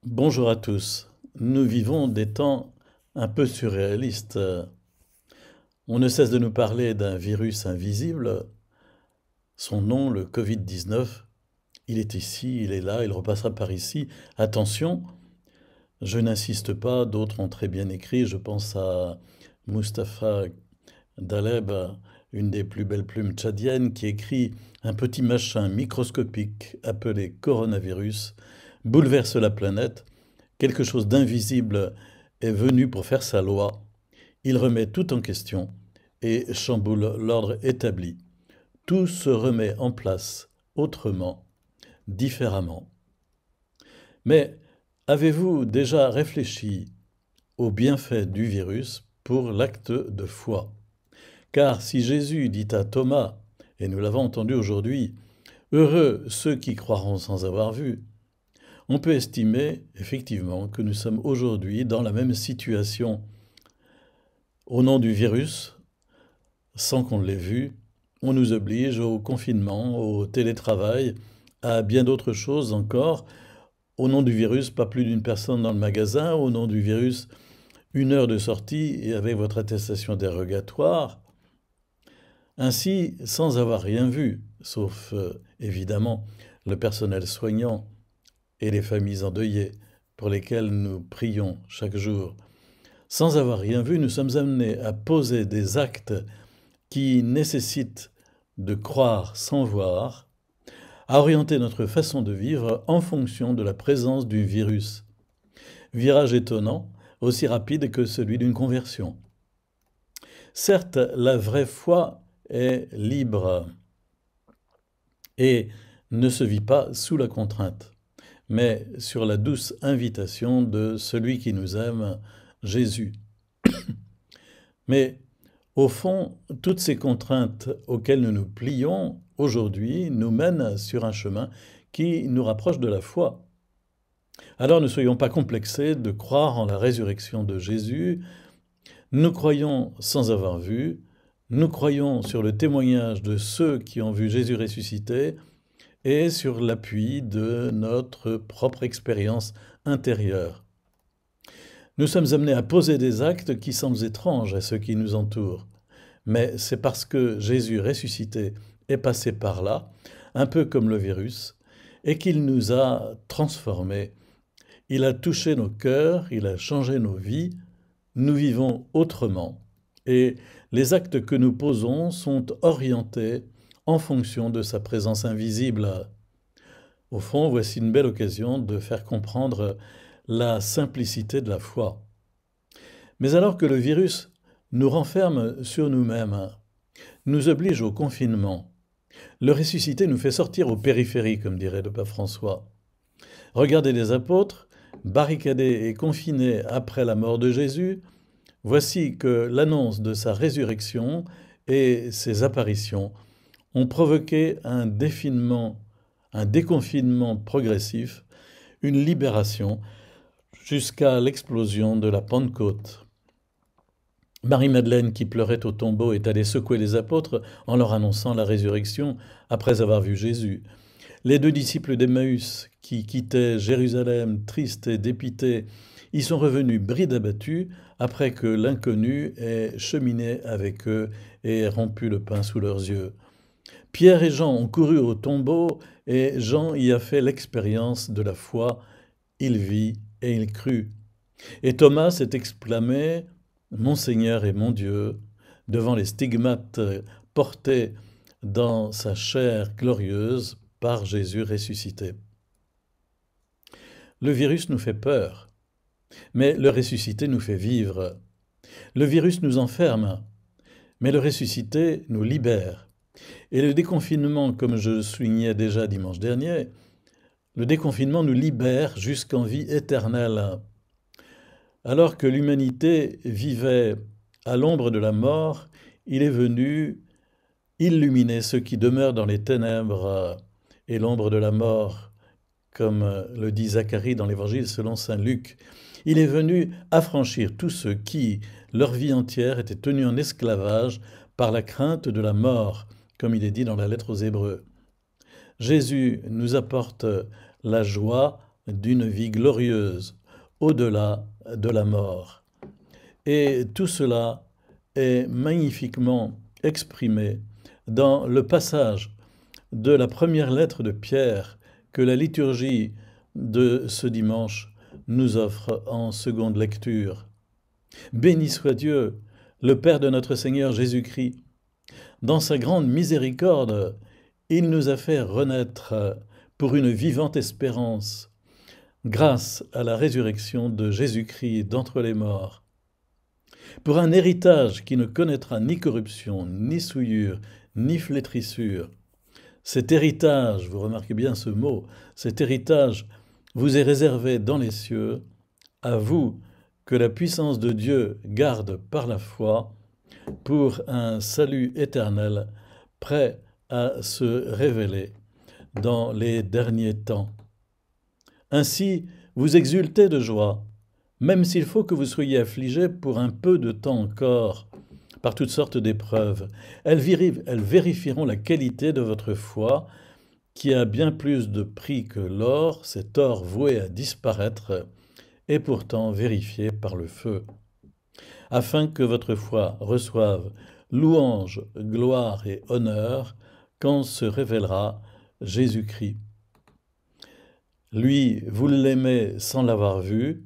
Bonjour à tous. Nous vivons des temps un peu surréalistes. On ne cesse de nous parler d'un virus invisible. Son nom, le Covid-19, il est ici, il est là, il repassera par ici. Attention, je n'insiste pas, d'autres ont très bien écrit. Je pense à Mustapha Daleb, une des plus belles plumes tchadiennes, qui écrit: Un petit machin microscopique appelé coronavirus bouleverse la planète. Quelque chose d'invisible est venu pour faire sa loi. Il remet tout en question et chamboule l'ordre établi. Tout se remet en place autrement, différemment. Mais avez-vous déjà réfléchi aux bienfaits du virus pour l'acte de foi? Car si Jésus dit à Thomas, et nous l'avons entendu aujourd'hui, heureux ceux qui croiront sans avoir vu, on peut estimer effectivement que nous sommes aujourd'hui dans la même situation. Au nom du virus, sans qu'on l'ait vu, on nous oblige au confinement, au télétravail, à bien d'autres choses encore. Au nom du virus, pas plus d'une personne dans le magasin. Au nom du virus, 1 heure de sortie et avec votre attestation dérogatoire. Ainsi, sans avoir rien vu, sauf évidemment le personnel soignant et les familles endeuillées pour lesquelles nous prions chaque jour. Sans avoir rien vu, nous sommes amenés à poser des actes qui nécessitent de croire sans voir, à orienter notre façon de vivre en fonction de la présence du virus. Virage étonnant, aussi rapide que celui d'une conversion. Certes, la vraie foi est libre et ne se vit pas sous la contrainte, mais sur la douce invitation de celui qui nous aime, Jésus. Mais au fond, toutes ces contraintes auxquelles nous nous plions aujourd'hui nous mènent sur un chemin qui nous rapproche de la foi. Alors ne soyons pas complexés de croire en la résurrection de Jésus. Nous croyons sans avoir vu, nous croyons sur le témoignage de ceux qui ont vu Jésus ressuscité et sur l'appui de notre propre expérience intérieure. Nous sommes amenés à poser des actes qui semblent étranges à ceux qui nous entourent. Mais c'est parce que Jésus ressuscité est passé par là, un peu comme le virus, et qu'il nous a transformés. Il a touché nos cœurs, il a changé nos vies, nous vivons autrement, et les actes que nous posons sont orientés en fonction de sa présence invisible. Au fond, voici une belle occasion de faire comprendre la simplicité de la foi. Mais alors que le virus nous renferme sur nous-mêmes, nous oblige au confinement, le ressuscité nous fait sortir aux périphéries, comme dirait le pape François. Regardez les apôtres, barricadés et confinés après la mort de Jésus, voici que l'annonce de sa résurrection et ses apparitions ont provoqué un déconfinement progressif, une libération jusqu'à l'explosion de la Pentecôte. Marie-Madeleine, qui pleurait au tombeau, est allée secouer les apôtres en leur annonçant la résurrection après avoir vu Jésus. Les 2 disciples d'Emmaüs, qui quittaient Jérusalem tristes et dépités, y sont revenus bride abattue après que l'inconnu ait cheminé avec eux et ait rompu le pain sous leurs yeux. Pierre et Jean ont couru au tombeau et Jean y a fait l'expérience de la foi. Il vit et il crut. Et Thomas s'est exclamé: Mon Seigneur et mon Dieu, devant les stigmates portés dans sa chair glorieuse par Jésus ressuscité. Le virus nous fait peur, mais le ressuscité nous fait vivre. Le virus nous enferme, mais le ressuscité nous libère. Et le déconfinement, comme je le soulignais déjà dimanche dernier, le déconfinement nous libère jusqu'en vie éternelle. Alors que l'humanité vivait à l'ombre de la mort, il est venu illuminer ceux qui demeurent dans les ténèbres et l'ombre de la mort, comme le dit Zacharie dans l'Évangile selon saint Luc. Il est venu affranchir tous ceux qui, leur vie entière, étaient tenus en esclavage par la crainte de la mort, comme il est dit dans la lettre aux Hébreux. Jésus nous apporte la joie d'une vie glorieuse au-delà de la mort. Et tout cela est magnifiquement exprimé dans le passage de la première lettre de Pierre que la liturgie de ce dimanche nous offre en seconde lecture. Béni soit Dieu, le Père de notre Seigneur Jésus-Christ. Dans sa grande miséricorde, il nous a fait renaître pour une vivante espérance, grâce à la résurrection de Jésus-Christ d'entre les morts, pour un héritage qui ne connaîtra ni corruption, ni souillure, ni flétrissure. Cet héritage, vous remarquez bien ce mot, cet héritage vous est réservé dans les cieux, à vous que la puissance de Dieu garde par la foi pour un salut éternel prêt à se révéler dans les derniers temps. Ainsi, vous exultez de joie, même s'il faut que vous soyez affligés pour un peu de temps encore, par toutes sortes d'épreuves. Elles vérifieront la qualité de votre foi, qui a bien plus de prix que l'or, cet or voué à disparaître, et pourtant vérifié par le feu, afin que votre foi reçoive louange, gloire et honneur quand se révélera Jésus-Christ. Lui, vous l'aimez sans l'avoir vu,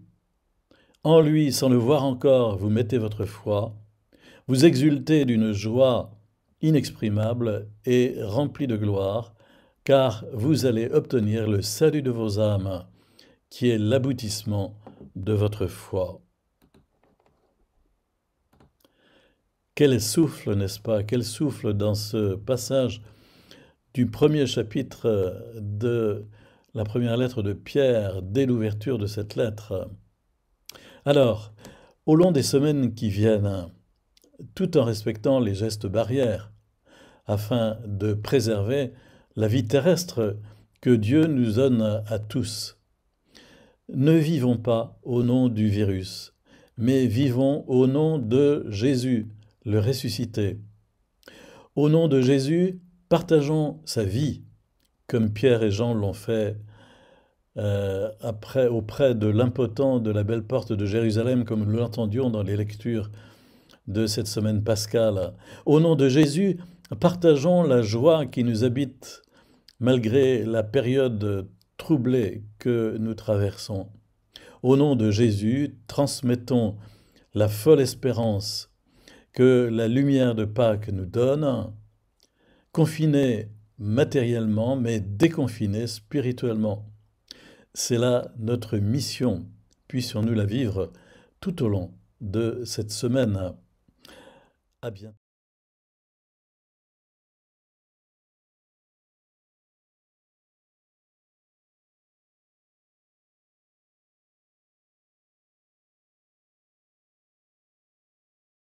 en lui, sans le voir encore, vous mettez votre foi, vous exultez d'une joie inexprimable et remplie de gloire, car vous allez obtenir le salut de vos âmes, qui est l'aboutissement de votre foi. Quel souffle, n'est-ce pas? Quel souffle dans ce passage du premier chapitre de la première lettre de Pierre, dès l'ouverture de cette lettre. Alors, au long des semaines qui viennent, tout en respectant les gestes barrières, afin de préserver la vie terrestre que Dieu nous donne à tous, ne vivons pas au nom du virus, mais vivons au nom de Jésus, le ressuscité. Au nom de Jésus, partageons sa vie, comme Pierre et Jean l'ont fait auprès de l'impotent de la belle porte de Jérusalem, comme nous l'entendions dans les lectures de cette semaine pascale. Au nom de Jésus, partageons la joie qui nous habite malgré la période troublée que nous traversons. Au nom de Jésus, transmettons la folle espérance que la lumière de Pâques nous donne, confinés matériellement, mais déconfinés spirituellement. C'est là notre mission. Puissions-nous la vivre tout au long de cette semaine. À bientôt.